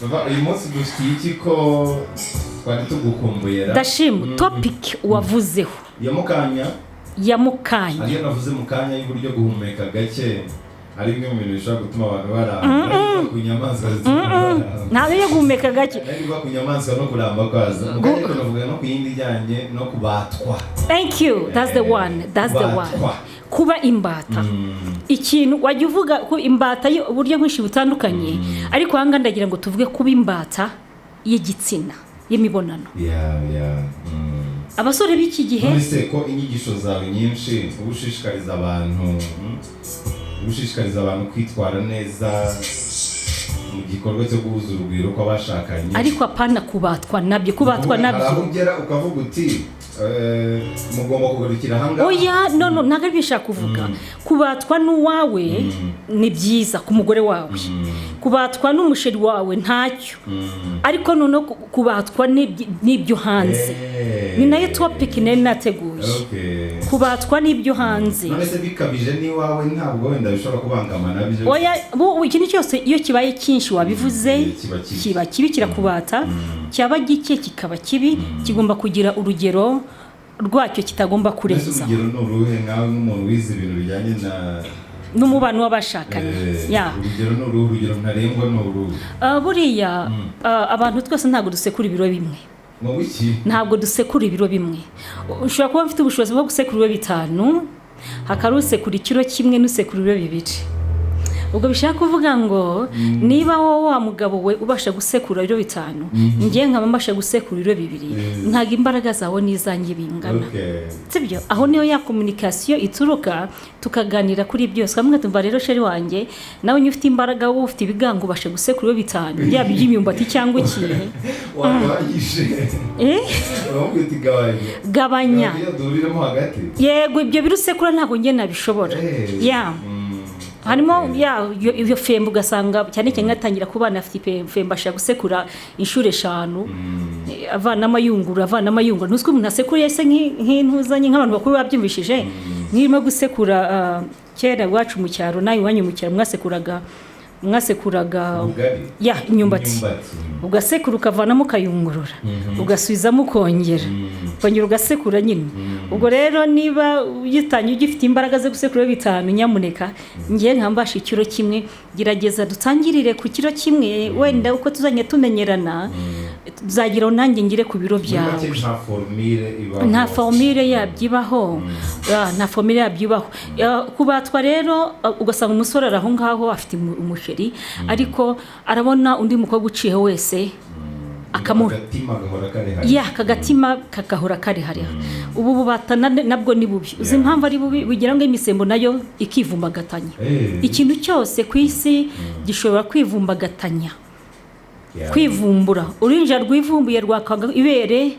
uyu munsi dufite iki ko twari tugukumbuye Ndashima topic wavuzeho ya mukanya ariyo navuze mukanya y'uburyo guhumeka gake ari bimwe mu bintu bishobora gutuma abantu baramba ku nyamaswa ntabwo yo guhumeka gake niba ku nyamaswa no kuramba kwazo mugari tunavuga no ku yindi ijyanye no kubatwa. Thank you, that's the one kuba imbata ikintu wajya uvuga ko imbata uburyo bwinshi butandukanye ariko hanga ndagira ngo tuvuge kuba imbata y'igitsina y'imibonano. Abasore b'iki gihe none ko inyigisho zawe nyinshi ubushishikariza abantu kwitwara neza mu gikorwa cyo guhuza urugwiro kw'abashakanye ariko apana kubatwa nabyo ugera ukavuga uti mugomba kugarukira hanga oya no ntago bishaka kuvuga kubatwa n'uwawe ni byiza ku mugore wawe kubatwa n'umusheri wawe ntacyo ariko none kubatwa n'ibyo hanze ni nayo topic nari nateguye kubatwa n'ibyo hanze none se bikabije ni wawe ntabwo wenda bishobora kubangama nabyo oya ikintu cyose iyo kibaye cyinshi wabivuze kiba kibi kirakubata cyaba gike kikaba kibi kigomba kugira urugero rwacyo kitagomba kurenza urugero n'uruhe nkawe nk'umuntu wize ibintu bijyanye n'umubano w'abashakanye urugero ntarengwa n'uruhe buriya abantu twese ntabwo dusekura ibiro bimwe ntabwo dusekura ibiro bimwe ushobora kuba mfite ubushobozi bwo gusekura ibiro 5 hakaba usekura ikiro kimwe n'usekura ibiro 2 ubwo bishaka kuvuga ngo niba wowe wa mugabo we ubasha gusekura ibiro 5 ngiye nkaba mbasha gusekura ibiro 2 ntago imbaraga zawe n'izanjye bingana sibyo aho niyo ya communication ituruka tukaganira kuri byose kamwe tumva rero sheri wanjye nawe ufite imbaraga wowe ufite ibigango ubasha gusekura ibiro 5 yaba iby'imyumbati cyangwa ikihe wabanyije gabanya yego ibyo birusekura ntago ngiye nabishobora harimo iyo fembe ugasanga cyane cyane ngatangira kubana afite fembe ashaka gusekura inshuro 5 avana amayunguru nuzwe umuntu asekuriye se nk'intuzanye nk'abantu bakuru babyumvishije nk'irimo gusekura kera wacu mu cyaro nayo wanyu mu cyaro mwasekuraga imyumbati ugasekura ukavanamo kayungurura ugasubizamo ukongera ugasekura nyine ubwo rero niba yitanye ugifite imbaraga zo gusekura 5 nyamuneka ngiye nkambasha ikiro kimwe gerageza dutangirire ku kiro kimwe wenda uko tuzanye tumenyerana tuzagira nanjye ngire ku biro byawe nta formule yabyibaho nta formule yabyibaho kubatwa rero ugasanga umusore araho ngaho afite umusheri ariko arabona undi mukobwa uciye wese akamura kagatima kakahora kare hariya ubu bubatana nabwo ni bubi uzi impamvu ari bubi bigira ngo imisembo nayo ikivumbagatanya ikintu cyose ku isi gishobora kwivumbagatanya kwivumbura urinja rwivumbuye rwakanga ibere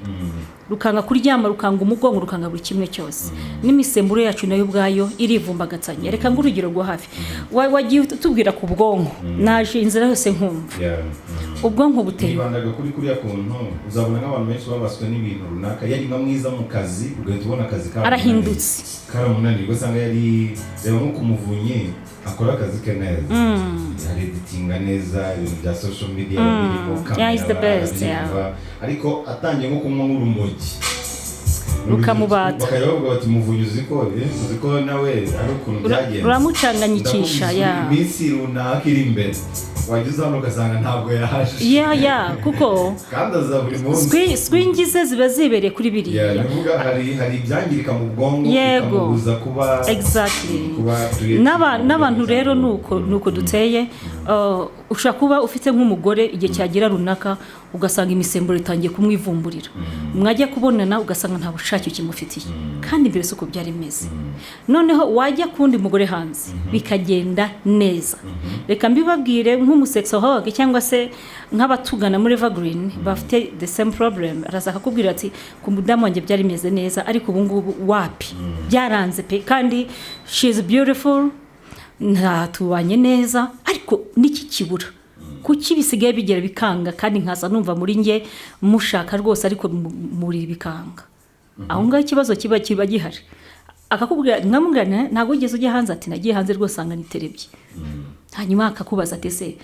rukanga kuryama rukanga umugongo rukanga buri kimwe cyose n'imisemburo yacu nayo ubwayo irivumbagatanya reka ngurugiro rwo hafi wagiye tubwira ku bwonko naje inzira yose nkumva ubwonko buteye bandaga kuri ya kuntu uzabona nk'abantu benshi babaswe n'ibintu runaka yari mwiza mu kazi ugahita ubona akazi arahindutse karamunaniye usanga yari reba nko kumuvunye akora akazi ke neza editinga neza ibintu bya social media birimo kamera ariko atangiye nko kunywa nk'urumogi rukamubata bakayoboga bati muvunye uziko nawe ari ukuntu byagenze uramucanganyikisha iminsi runaka iri imbere wagize hano ugasanga ntabwo yahaje kuko kandi aza buri munsi swingize ziba zibereye kuri biriya hari ibyangirika mu bwonko bikamubuza kuba n'abantu rero nuko duteye ushobora kuba ufite nk'umugore igihe cyagira runaka ugasanga imisemburo itangiye kumwivumburira mwajya kubonana ugasanga nta bushake ukimufitiye kandi mbere suko byari bimeze noneho wajya kundi mugore hanze bikagenda neza reka mbibabwire nk'umusexaholic cyangwa se nk'abatugana muri Evergreen bafite the same problem arazaka kubwira ati ku mudamu wanjye byari bimeze neza ariko ubu ngubu wapi byaranze pe kandi she is beautiful ntatubanye neza ariko niki kibura kuki bisigaye bigera bikanga kandi nkaza numva muri nge mushaka rwose ariko muri bikanga aho ngaho ikibazo kiba gihari akakubwira nkamugana ntago ugeze ujya hanze ati nagiye hanze rwose anga niterebye hanyuma akakubaza ati se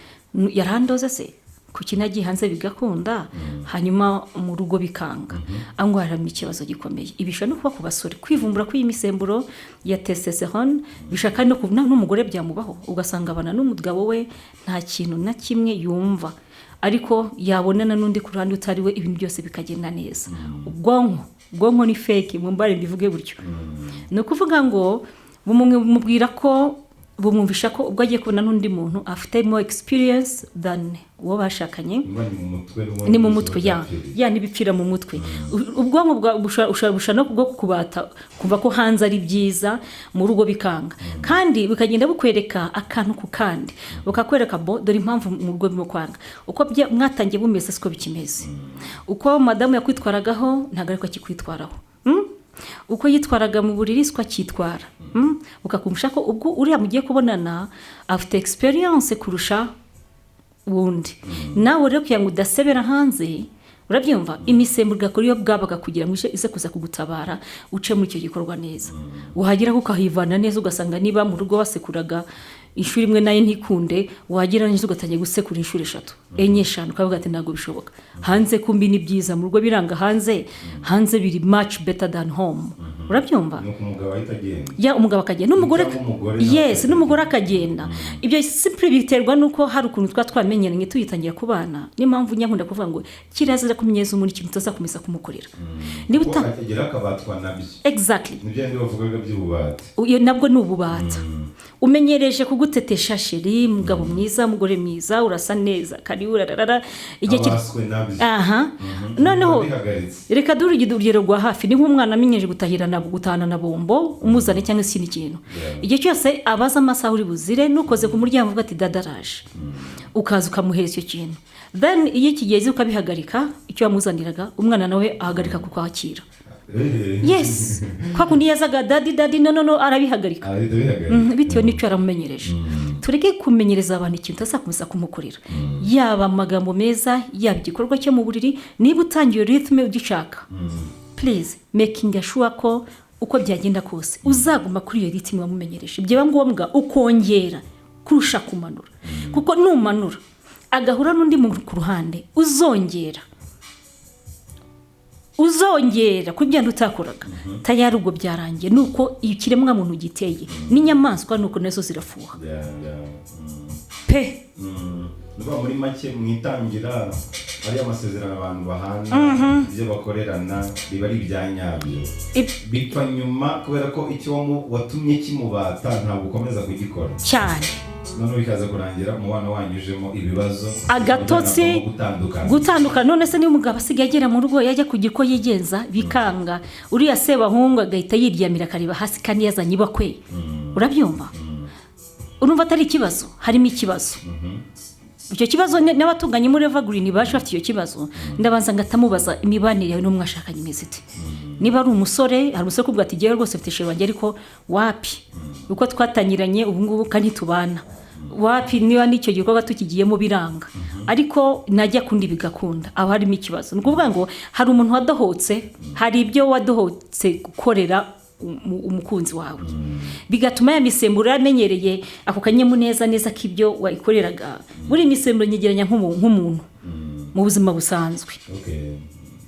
yarandoze se kuki nagiye hanze bigakunda hanyuma mu rugo bikanga angwaramo ikibazo gikomeye ibisha no kuba ku basore kwivumbura kw'imisemburo ya testosterone bishaka no n'umugore byamubaho ugasanga abana n'umugabo we nta kintu na kimwe yumva ariko yabonana n'undi ku ruhande utari we ibintu byose bikagenda neza ubwonko ni fake mumbare mbivuge buryo no kuvuga ngo bumwe mubwira ko bumwumvisha ko ubwo agiye kubona n'undi muntu afite more experience than uwo bashakanye ni mu mutwe ya nibipfira mu mutwe ubwonko busha no kubwo kubata kumva ko hanze ari byiza mu rugo bikanga kandi bikagenda bukwereka akantu ku kandi bukakwereka dore impamvu mu rugo bimo kwanga uko mwatangiye bumeze siko bikimeze uko madamu yakwitwaragaho ntago ariko kikwitwaraho uko yitwaraga mu buriri siko akitwara ukakumvisha ko ubwo uriya mugiye kubonana afite experience kurusha wundi nawe rero kugira ngo udasebera hanze urabyumva imisemburo gakora iyo bwabaga kugira ngo ize kuza kugutabara uce muri icyo gikorwa neza uhagira ukahivana neza ugasanga niba mu rugo wasekuraga inshuro imwe nayo ntikunde wagira neza ugatangiye gusekura inshuro 3 enye 5 ukavuga ati ntago bishoboka hanze kumbi ni byiza mu rugo biranga hanze biri much better than home urabyumva umugabo ahitagenda umugabo akagenda n'umugore yes n'umugore akagenda ibyo simply biterwa nuko hari ukuntu twamenyeranye tuyitangira kubana n'impamvu nyankunda kuvuga ngo kirazira kumenyeza umuntu ikintu utazakomeza kumukorera niba utagira akabatwa nabyo exactly nibyo ndi bavugaga by'ububata uyo nabwo n'ububata umenyereje kugutetesha sheri mugabo mwiza mugore mwiza urasa neza kari urarara igihe noneho reka urugero rwa hafi ni nk'umwana amenyeje gutahana na bombo umuzane cyangwa se ikintu igihe cyose abaza amasaha uri buzire nukoze ku muryango uvuga ati dadaraje ukaza ukamuhereza icyo kintu then iyo kigeze ukabihagarika icyo wamuzaniraga umwana nawe ahagarika kukwakira yes kwa kundi yazaga dadi no arabihagarika bitiyo nicyo aramumenyereje tureke kumenyereza abantu ikintu tazakomeza kumukorera yaba amagambo meza yaba igikorwa cyo mu buriri niba utangiye rhythm ugishaka please making sure ko uko byagenda kose uzaguma kuri iyo rhythm wamumenyereje byaba ngombwa ukongera kurusha kumanura kuko numanura agahura n'undi mu ku ruhande uzongera kubyanda utakoraga tayari ubwo byarangiye nuko ikiremwa muntu giteye n'inyamaswa nuko nazo zirafuha pe nuba muri make mwitangira ari amasezerano abantu bahana ibyo bakorerana biba ari ibyanyabyo bipfa nyuma kubera ko icyo watumye kimubata ntabwo ukomeza kugikora cyane none bikaza kurangira umwana wanyujemo ibibazo agatotsi gutandukana none se niyo mugabo asigaye agera mu rugo yajya kugira ko yigenza bikanga uriya sebahungu agahita yiryamira kariba hasi kandi yazanye ibakwe urabyumva urumva atari ikibazo harimo ikibazo icyo kibazo n'abatunganye muri Evergreen baje bafite icyo kibazo ndabanza ngatamubaza imibanire yawe n'umwashakanye imezite niba ari umusore hari umusore kubwa ati giye rwose mfite sheri wanjye ariko wapi uko twatanyiranye ubu ngubu kandi tubana wapi niba n'icyo gikorwa tukigiyemo biranga ariko najya kundi bigakunda aba harimo ikibazo ni ukuvuga ngo hari umuntu wadohotse hari ibyo wadohotse gukorera umukunzi wawe bigatuma ya misemburo yamenyereye ako kanyamuneza neza k'ibyo wayikoreraga muri misemburo nyegeranya nk'umuntu mu buzima busanzwe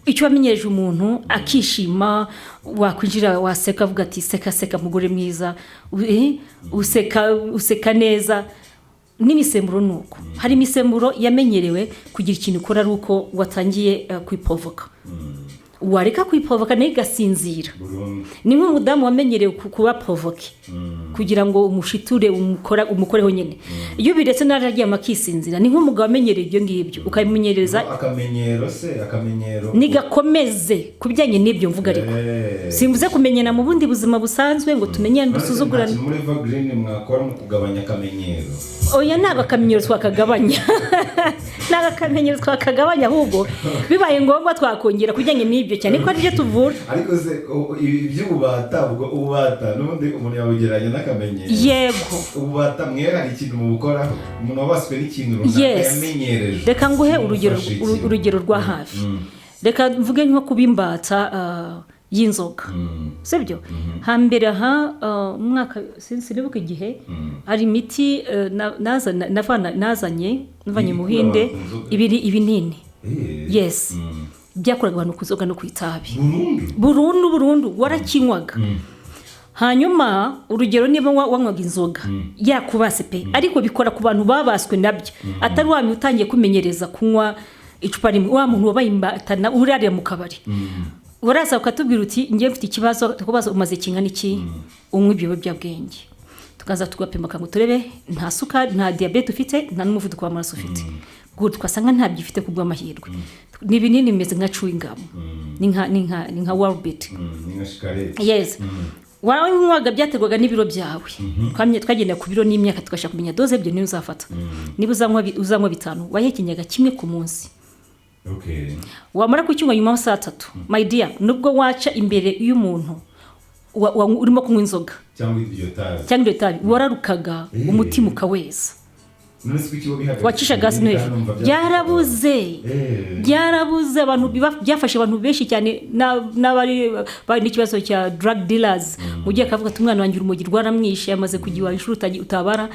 icyo wamenyereje umuntu akishima wakwinjira waseka avuga ati seka mugore mwiza useka neza n'imisemburo nuko hari imisemburo yamenyerewe kugira ikintu ukora ari uko watangiye kwiprovoka wareka kwiprovoka nayo igasinzira ni nk'umudamu wamenyerewe kuba provoke kugira ngo umushiture umukoreho nyine iyo biretse naragiye amakisinzira ni nk'umugabo wamenyereye ibyo ngibyo ukamenyereza akamenyero nigakomeze kubijyanye n'ibyo mvuga ariko simvuze kumenyana mu bundi buzima busanzwe ngo tumenyane dusuzugurane muri Evergreen mwakora mu kugabanya akamenyero oya ntago akamenyero twakagabanya ahubwo bibaye ngombwa twakongera kujyanye n'ibyo cyane ko ari byo tuvura ariko se iby'ububata n'ubundi umuntu yabugeranye n'akamenyero yego ububata mwe hari ikintu mu bukoraho umuntu wabaswe n'ikintu runaka yamenyereje reka nguhe urugero rwa hafi reka mvuge nko kubimbata y'inzoga sibyo hambere aha umwaka sinsibuka igihe ari imiti nazanye mu Hinde ibinini yes byakoraga abantu kuzoga no kwitabi burundu warakinywaga hanyuma urugero niba wanywaga inzoga yakubase pe ariko bikora ku bantu babaswe nabyo atari wamye utangiye kumenyereza kunywa icupa rimwe wa muntu wabaye imbatana urariye mu kabari waraza ukatubwira uti ngiye mfite ikibazo tukubaza umaze kingana iki unywa ibyo byabwenge tukaza tugapima kango turebe nta sukari nta diabete ufite nta n'umuvuduko w'amaraso ufite good twasanga nta byifite kubwa amahirwe ni binini bimeze nka chewing gum ni nka warbit ni nka shikarete yes wanywaga byaterwaga n'ibiro byawe twagendera ku biro n'imyaka tukashaka kumenya doze byo niyo uzafata niba uzanywa 5 wahekenyaga kimwe ku munsi okay wamara kucyumva nyuma saa 3 my dear nubwo waca imbere y'umuntu urimo kunywa inzoga cyangwa iyo tabi wararukaga umutima ukaweza wacisha gas no byarabuze abantu byafashe abantu benshi cyane n'abari n'ikibazo cya drug dealers mugiye kavuga ati umwana wanjye urumogi rwaramwishe yamaze kugiwa inshuro utabara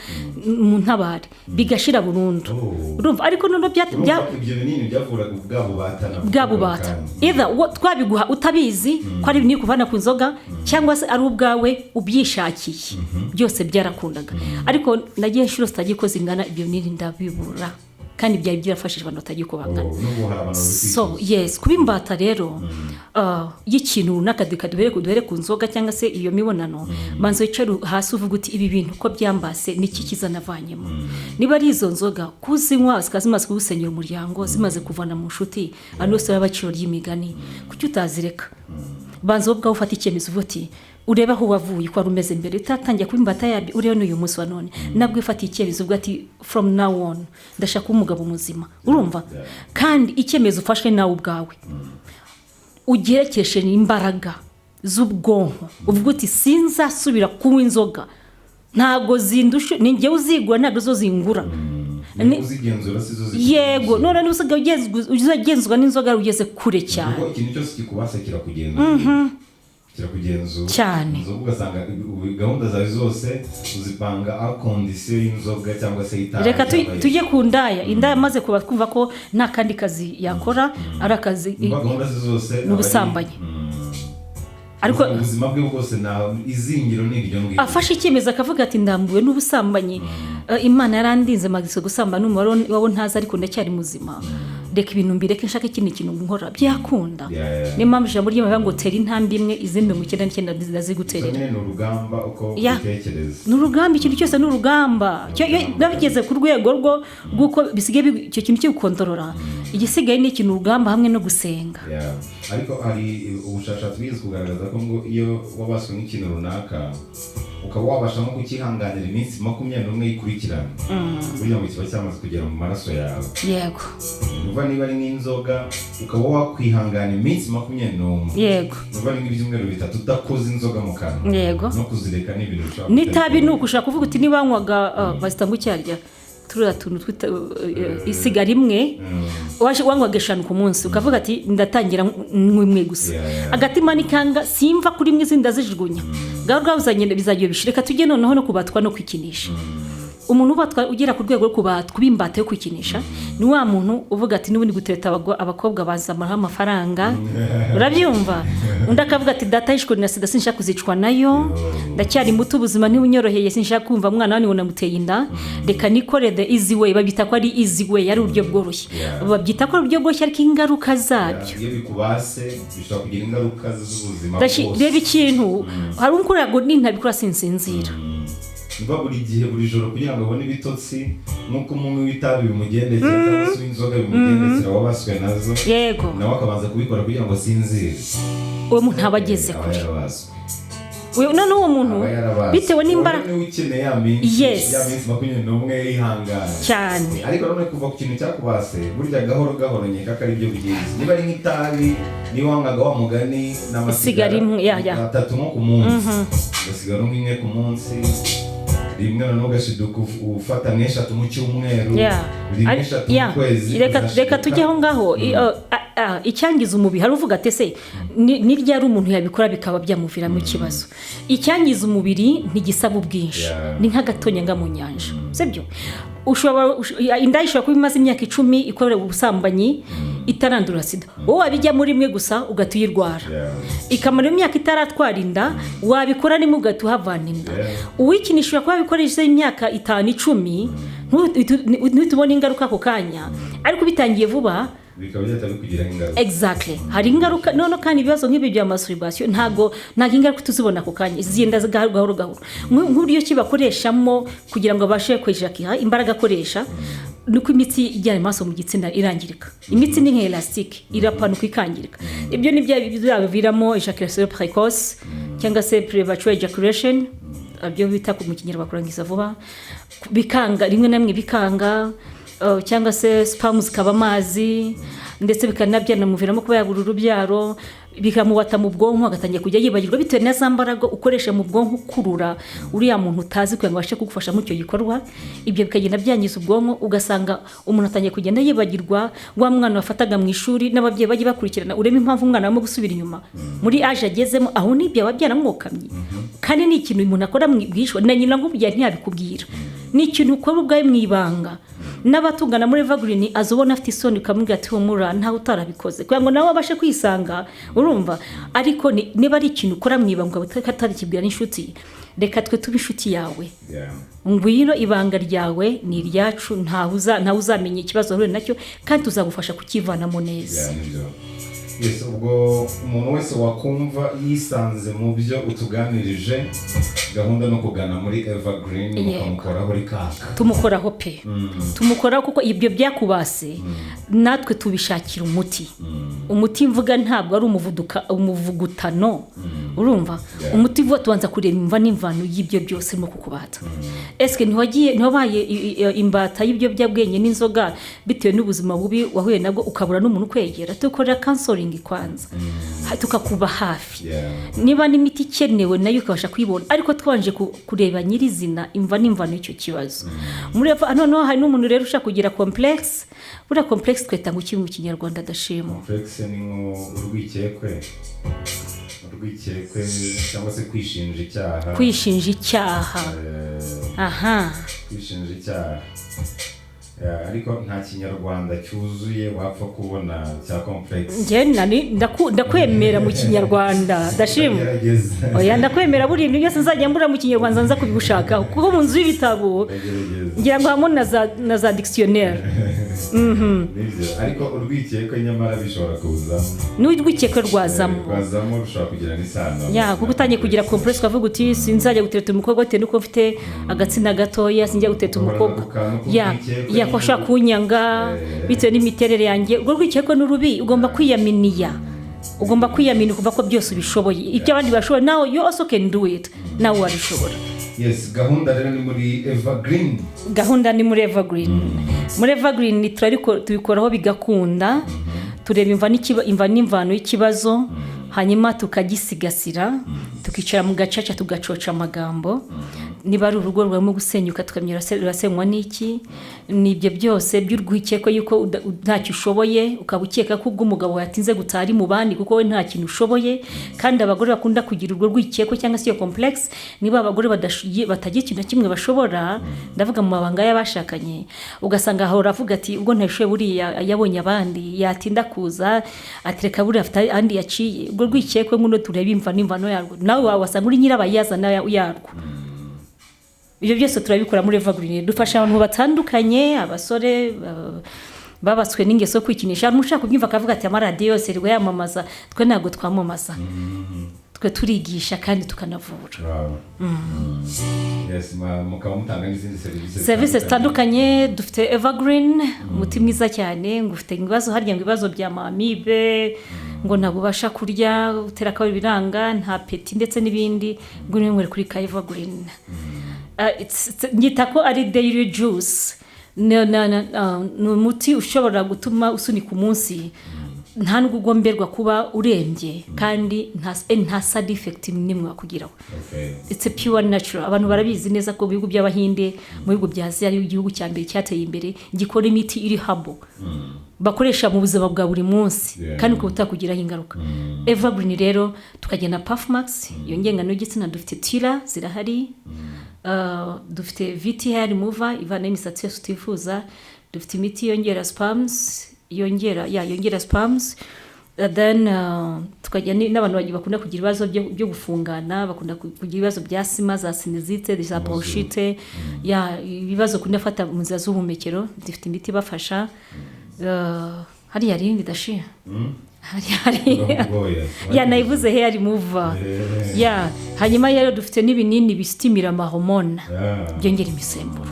mu ntabare bigashira burundu urumva ariko none ibyo binini byavuraga bwabubata either twabiguha utabizi ko ari binini kuvana ku nzoga cyangwa se ari ubwawe ubyishakiye byose byarakundaga ariko nagiye inshuro zitagikoze ingana ibyo binini ndabibura kandi byari byafashije abantu batagikobangana so yes kubimbata rero y'ikintu nakadika duhere ku nzoga cyangwa se iyo mibonano manzo yicaru hasi uvuga uti ibi bintu ko byambase niki kizanavanyemo niba ari izo nzoga kuzinywa zikazimaze kugusenyera umuryango zimaze kuvana mu nshuti anose y'abaciro y'imigani kuki utazireka banzo bwa ufata icyemezo uvuti ureba aho wavuye ko rumeze mbere utatangiye kubimbata yabi uriyo n'uyu munsi wa none nabwo ifatiye icyemezo ubwo ati from now on ndashaka umugabo muzima urumva kandi icyemezo ufashwe nawe ubwawe ugerekeshe imbaraga z'ubwonko uvuga uti sinzasubira kunywa inzoga ntago zindushe ninjye uzigura ntago zo zingura uzigenzura sizo yego none n'usigaye ugenzuzwa n'inzoga ugeze kure cyane ikintu cyose kikubase kirakugenzura cyane inzoga ugasanga gahunda zawe zose uzipanga a condition y'inzoga cyangwa se itabi reka tujye ku indaya maze kuba kumva ko nta kandi kazi yakora ari akazi gahunda zose n'ubusambanyi ariko ubuzima bwe bwose na izingiro n'iryo ngiro afashe icyemezo akavuga ati ndambuwe n'ubusambanyi Imana yarandinze magiso gusamba n'umubare wabo ntaza ariko ndacyari muzima reka ibintu mbireke nshaka ikindi kintu nkora byakunda ni mpamvu ijambo ry'Imana ngo tera intambwe imwe izindi 99 ndaziguterera ni urugamba uko utekereza ni urugamba ikintu cyose ni urugamba nabigeze ku rwego rw'uko bisigaye icyo kintu cyo gukontorora igisigaye ni ikintu urugamba hamwe no gusenga ariko hari ubushakashatsi bwize kugaragaza ko ngo iyo wabaswe n'ikintu runaka ukaba wabasha no kukihanganira iminsi 21 yikurikirana kugira ngo kiba cyamaze kugera mu maraso yawe yego nuva niba ari nk'inzoga ukaba wakwihangana iminsi 21 yego nuva ni nk'ibyumweru 3 udakoze inzoga mu kanwa yego no kuzireka n'ibintu ushaka nitabi nuko ushaka kuvuga uti niba wanywaga bazita ngo cyarya turura tuntu twita isigara imwe waje wanywaga 5 ku munsi ukavuga ati ndatangira mwimwe gusa agatima nikanga simva kuri mwe izindi azijugunya gahuzanye bizagiye bishireka tujye noneho no kubatwa no kwikinisha umuntu ubatwa ugera ku rwego rwo kubimbata yo kwikinisha ni wa muntu uvuga ati n'ubundi gutereta abakobwa bazamara amafaranga urabyumva undi akavuga ati data yishwe na sida sinshaka kuzicwa nayo ndacyari muto ubuzima ntibunyoroheye sinshaka kumva umwana wani unamuteye inda reka nikore the easy way babita ko ari easy way ari uburyo bworoshye babyita ko uburyo bworoshye ariko ingaruka zabyo iyo bikubase bishobora kugira ingaruka z'ubuzima reba ikintu hari umukurago n'intabikora sinsinzira niba buri gihe buri joro kugira ngo abone ibitotsi nkuko umuntu witabi bimugendekera cyangwa se inzoga bimugendekera wabaswe nazo yego nawe akabanza kubikora kugira ngo sinzire uwo muntu abageze kure none uwo muntu bitewe n'imbaraga ukeneye ya minsi 21 yihangana cyane ariko none kuva ku kintu cyakubase burya gahoro nyeka ko ari byo byiza niba ari nk'itabi niba wangaga wa mugani n'amasigara 3 nko ku munsi ugasigara nk'imwe ku munsi rimwe no gashiduka ufata nk'eshatu mu cyumweru rimwe eshatu mu kwezi reka tujyeho ngaho icyangiza umubiri hari uvuga ati se ni ryari umuntu yabikora bikaba byamuviramo ikibazo. Icyangiza umubiri ntigisaba ubwinshi ni nk'agatonyanga mu nyanja sibyo. Inda ishobora kuba imaze imyaka 10 ikorera ubusambanyi itarandura sida, wowe wabijya muri mwe gusa ugatuyirwara ikamara imyaka itaratwara inda, wabikora nimwe ugatuhavana inda. Uwikinishwa kuba bikoresha imyaka 5-10 ntitubone ingaruka ako kanya, ariko bitangiye vuba bikaba byatakugira ingaruka. Exactly, hari ingaruka none kandi ibibazo nk'ibi bya masturbation ntago ingaruka tuzibona ako kanya, zigenda gahoro gahoro. Nk'uriyo kibakoreshamo kugira ngo abashe kwejakira imbaraga akoresha nuko imitsi ijyana amaso mu gitsina irangirika. Imitsi ni nk'elastic irapanuka ikangirika. Ibyo ni byaviramo ejaculation précoce cyangwa se premature ejaculation, abyo bita mu kinyarwanda kurangiza vuba, bikanga rimwe namwe bikanga cyangwa se sperm zikaba amazi, ndetse bikanabyana muviramo kuba yabura urubyaro, bikamubata mu bwonko agatangiye kujya yibagirwa bitewe na zambaraga ukoresha mu bwonko kurura uriya muntu utazi kugira ngo abashe kugufasha mu cyo gikorwa. Ibyo bikagenda byangiza ubwonko, ugasanga umuntu atangiye kugenda yibagirwa wa mwana wafataga mu ishuri n'ababyeyi bagiye bakurikirana, ureme impamvu umwana arimo gusubira inyuma muri age agezemo, aho nibyo ababyara mwokamye. Kandi ni ikintu umuntu akora mwishwa na nyina ngo bujya ntiyabikubwira, ni ikintu ukora ubwawe mwibanga. N'abatungana muri Evergreen azobona afite isoni ukamubwira ati humura nta utarabikoze kugira ngo nawe abashe kwisanga, urumva. Ariko niba ari ikintu ukora mwibanga atari kibwira n'inshuti, reka twe tuba inshuti yawe. Ngwino ibanga ryawe ni iryacu, nta uzamenye ikibazo rero nacyo kandi tuzagufasha kukivanamo neza. Yes, ubwo umuntu wese wakumva yisanze mu byo utuganirije, gahunda no kugana muri Evergreen mukamukoraho rikaka. Tumukoraho pe. Tumukoraho kuko ibyo byakubase natwe tubishakira umuti. Umuti mvuga ntabwo ari umuvugutano, urumva. Umuti vuba tubanza kureba imva n'imvano y'ibyo byose mu kukubata. Eske ntiwabaye imbata y'ibyo byabwenye n'inzoga bitewe n'ubuzima bubi wahuye nabwo ukabura n'umuntu kwegera, tukorera counseling kwanza tukakuba hafi. Niba n'imiti ikenewe nayo ukabasha kwibona, ariko twanje kureba nyirizina imva n'imvano y'icyo kibazo. Muri none hari n'umuntu rero ushaka kugira complex, bura complex tweta ngo mu kinyarwanda dashimo. Complex ni urwikekwe cyangwa se kwishinja icyaha. Kwishinja icyaha. Kwishinja icyaha. Ariko nta kinyarwanda cyuzuye wapfa kubona cya complex. Nje ndakwemera mu kinyarwanda dashimo. Oya ndakwemera buri ibintu byose nzajya mbura mu kinyarwanda nza kubigushaka kuko mu nzu y'ibitabo ngira ngo hamwe na za dictionnaire. Ariko urwikekwe nyamara bishobora kuza. N'urwikekwe rwazamo rushobora kugira n'isano. Kuko utangiye kugira complex ukavuga uti sinzajya gutereta umukobwa bitewe nuko mfite agatsina gatoya, sinjya gutereta umukobwa. Ko ashaka kunyanga bitewe n'imiterere yanjye. Ubwo rwikekwe n'urubi ugomba kwiyaminiya. Ugomba kwiyamina kuva ko byose ubishoboye. Ibyo abandi bashobora now you also can do it. Nawe wabishobora. Yes, gahunda rero ni muri Evergreen. Gahunda ni muri Evergreen. Muri Evergreen tubikoraho bigakunda. Tureba imva n'imvano y'ikibazo, hanyuma tukagisigasira, tukicara mu gacaca tugacoca amagambo. Niba ari urugo rwamo gusenyuka tukamyira rurasenywa n'iki, nibyo byose by'urwikeko yuko ntacyo ushoboye, ukabukeka ko ubw'umugabo yatinze gutari mu bandi kuko we nta kintu ushoboye. Kandi abagore bakunda kugira urwo rwikeko cyangwa se iyo complex, niba abagore batagiye ikintu kimwe bashobora, ndavuga mu mabanga y'abashakanye, ugasanga ahora avuga ati ubwo ntashoboye buriya yabonye abandi yatinda kuza atereka buriya afite andi yaciye. Ubwo rwikeko nguno tureba imva n'imvano yarwo, nawe wasanga uri nyirabayazana yarwo. Ibyo byose turabikora muri Evergreen. Dufasha abantu batandukanye, abasore babatswe n'ingeso kwikinisha. Mushaka kubyumva akavuga ati amaradiyo yose rwo yamamaza, twe ntago twamamaza. Twe turigisha kandi tukanavura. Yes, mukaba mutanga n'izindi services zitandukanye. Dufite Evergreen, umuti mwiza cyane, ngufite ibibazo harya ngo ibibazo bya mamibe, ngo nabubasha kurya utera kabiri biranga, nta peti ndetse n'ibindi, ngo nimwe kuri ka Evergreen. Ngita ko ari daily juice. Ni umuti ushobora gutuma usunika umunsi nta nubwo ugomberwa kuba urembye kandi nta side effect nimwe wakugiraho. It's a pure natural. Abantu barabizi neza ko bihugu by'Abahinde mu bihugu bya Aziya ari igihugu cya mbere cyateye imbere gikora imiti iri habo bakoresha mu buzima bwa buri munsi kandi ko utakugiraho ingaruka. Evergreen rero tukagenda Puffmax yongengano y'igitsina dufite tira zirahari, dufite VT hair remover ivana imisatsi yose utifuza, dufite imiti yongera spams yongera spams, then tukajya n'abantu bagiye bakunda kugira ibibazo byo gufungana, bakunda kugira ibibazo bya sima za sinizite za bronchite ibibazo kunda fata mu nzira z'ubuhumekero, dufite imiti bafasha. Hari yarindi dashia nayivuze hair remover hanyuma rero dufite n'ibinini bistimira amahormone byongera imisemburo.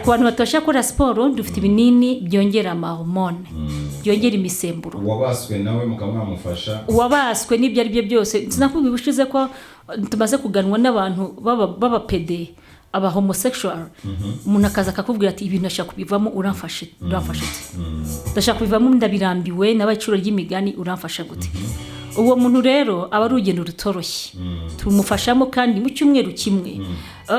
Ku bantu batasha gukora siporo dufite ibinini byongera amahormone byongera imisemburo. Wabaswe nawe mukamwamufasha, wabaswe n'ibyo ari byo byose. Sinakubwiye ubushize ko tumaze kuganwa n'abantu baba pede aba homosexual, umuntu akaza akakubwira ati ibintu ashaka kubivamo uramfashe ndashaka kubivamo ndabirambiwe n'abaciro ry'imigani uramfasha gute. Uwo muntu rero aba ari urugendo rutoroshye, tumufashamo kandi mu cyumweru kimwe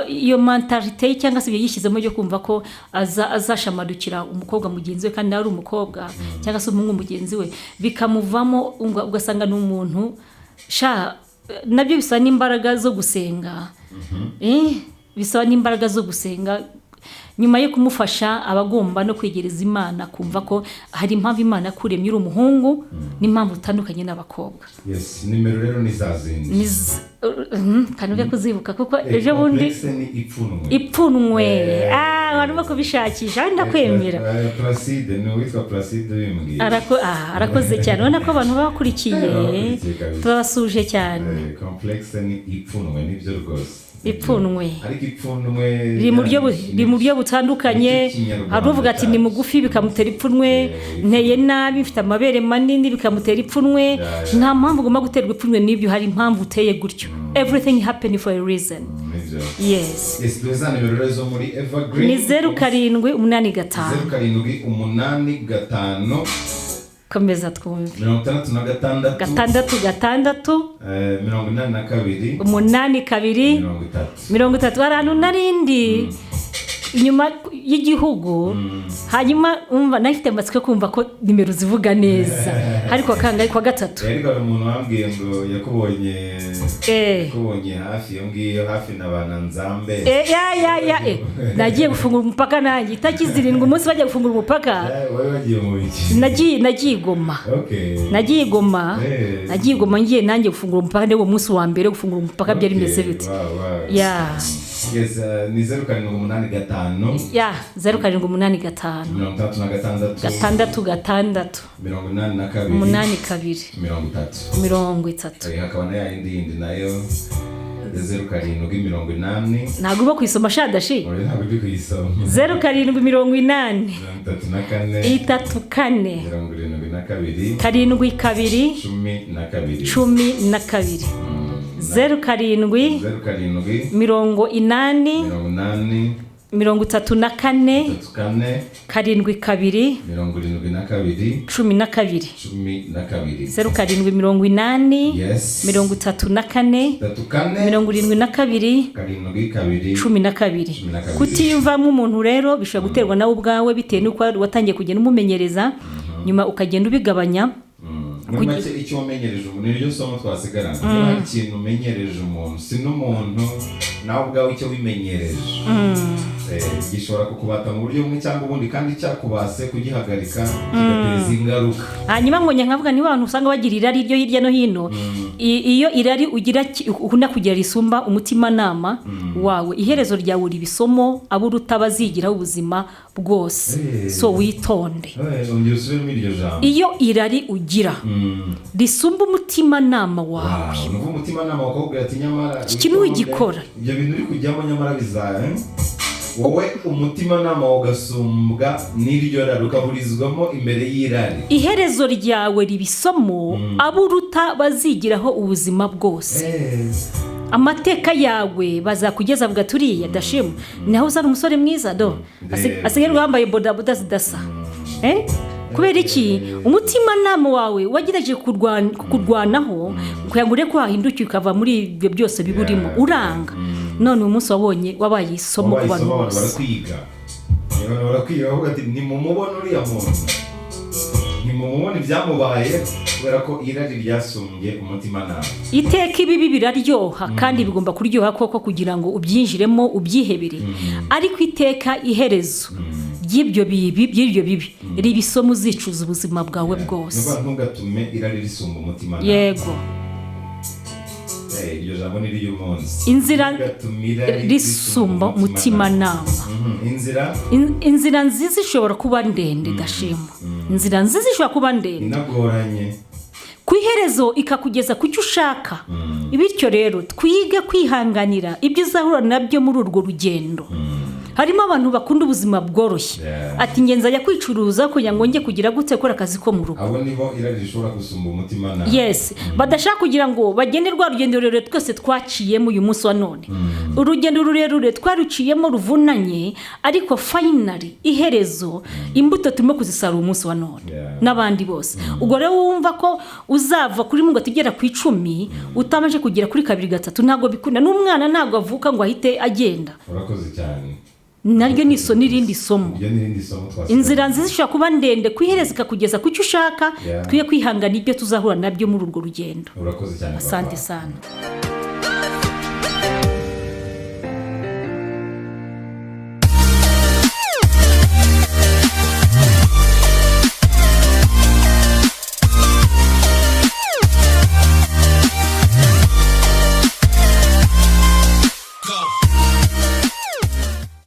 iyo mentalite cyangwa se yishyizemo yo kumva ko azashamadukira umukobwa mugenzi we kandi ari umukobwa cyangwa se umuhungu mugenzi we bikamuvamo, ugasanga n'umuntu nabyo bisa n'imbaraga zo gusenga. Bisaba n'imbaraga zo gusenga. Nyuma yo kumufasha abagomba no kwegereza Imana, kumva ko hari impamvu Imana kuremye uri umuhungu n'impamvu utandukanye n'abakobwa. Yes, nimero rero ni zazindi kanuke kuzibuka kuko ejo bundi ipfunwe barimo kubishakisha ndakwemera. Placide no witwa Placide bimbwiye arakoze cyane, ubona ko abantu bakurikiye turabasuje cyane. Complexe ni ipfunwe nibyo rwose. Ipfunwe ariko ipfunwe ri mu buryo butandukanye. Hari uvuga ati ni mugufi bikamutera ipfunwe, nteye nabi mfite amabere manini bikamutera ipfunwe. Nta mpamvu ugomba guterwa ipfunwe n'ibyo, hari impamvu uteye gutyo. Everything happen for a reason. Yes. Tweza nimero zo muri Evergreen ni 0785 0785 komeza twumve 66 82 82 arantu narindi inyuma y'igihugu. Hanyuma umva nafite amatsiko kumva ko nimero zivuga neza, ariko kangaye kwa gatatu ariko umuntu wambwiye ngo yakubonye hafi yongiye hafi nabana nzambe nagiye gufungura umupaka nanjye itakizirindwa umunsi bajya gufungura umupaka. Wowe wagiye mu iki? nagiye Goma ngiye nanjye gufungura umupaka ndi wo munsi wa mbere gufungura umupaka byari bimeze bite. Yes, ni 0785 0785 82 hakaba na yindi nayo 0780 ntabwo uba kwisoma shadashi ntabwo uri kuyisoma 0780 34 72 07 34 72 12 kutiyumvamo umuntu rero bishobora guterwa nawe ubwawe bitewe n'uko watangiye kugenda umumenyereza, nyuma ukagenda ubigabanya. Muri make icyo umenyereje umuntu niryo somo twasigarana. Niba ikintu umenyereje umuntu si n'umuntu nawe ubwawe icyo wimenyereje gishobora kukubata mu buryo bumwe cyangwa ubundi, kandi cyakubase kugihagarika kigateza ingaruka. Hanyuma ngo nkavuga ni abantu usanga bagira irari ryo hirya no hino. Iyo irari ugira ukunda kugira risumba umutima nama wawe, iherezo ryawe uri bisomo abo rutabazigira ubuzima bwose. So witonde. Iyo irari ugira risumba umutima nama wawe, umutima nama wakubwira ati nyamara ikintu wigikora ibyo bintu uri kujyamo nyamara bizaye wowe umutima nama ugasumbwa n'iryo rari ukaburizwamo imbere y'irari. Iherezo ryawe ribisomo abo ruta bazigiraho ubuzima bwose. Amateka yawe bazakugeza avuga turiya dashima naho uzana umusore mwiza asigaye wambaye bodaboda zidasa kubera iki umutima nama wawe wagerageje kurwanaho kugira ngo ureke ko wahindukira ukava muri ibyo byose biburimo uranga none uyu munsi wabonye wabaye isomo ku bantu bose barakwiga bavuga ati nimumubona uriya muntu nimumubona ibyamubaye kubera ko irari ryasumbye umutima nama iteka ibibi biraryoha kandi bigomba kuryoha koko kugira ngo ubyinjiremo ubyihebere ariko iteka iherezo ry'ibyo bibi riba isomo uzicuza ubuzima bwawe bwose ntugatume irari risumba umutima nama yego iryo jambo ni ry'umunsi inzira risumba umutima nama inzira nziza ishobora kuba ndende gashima inzira nziza ishobora kuba ndende inagoranye ku iherezo ikakugeza ku cyo ushaka bityo rero twige kwihanganira ibyo uzahura nabyo muri urwo rugendo harimo abantu bakunda ubuzima bworoshye ati ngenza ajya kwicuruza kugira ngo njye kugira gute gukora akazi ko mu rugo abo nibo irari rishobora gusumba umutima nama yes badashaka kugira ngo bagende rwa rugendo rurerure twese twaciyemo uyu munsi wa none urugendo rurerure twaruciyemo ruvunanye ariko finally iherezo imbuto turimo kuzisarura umunsi wa none n'abandi bose ubwo rero wumva ko uzava kuri ngo tugera ku 10 utamaje kugera kuri 2 3 ntago bikunda n'umwana ntago avuka ngo ahite agenda urakoze cyane naryo niso nirindi somo inzira nziza ishobora kuba ndende kwihereza kugeza ku cyo ushaka twiye kwihangana ibyo tuzahura nabyo muri urwo rugendo urakoze cyane asante sana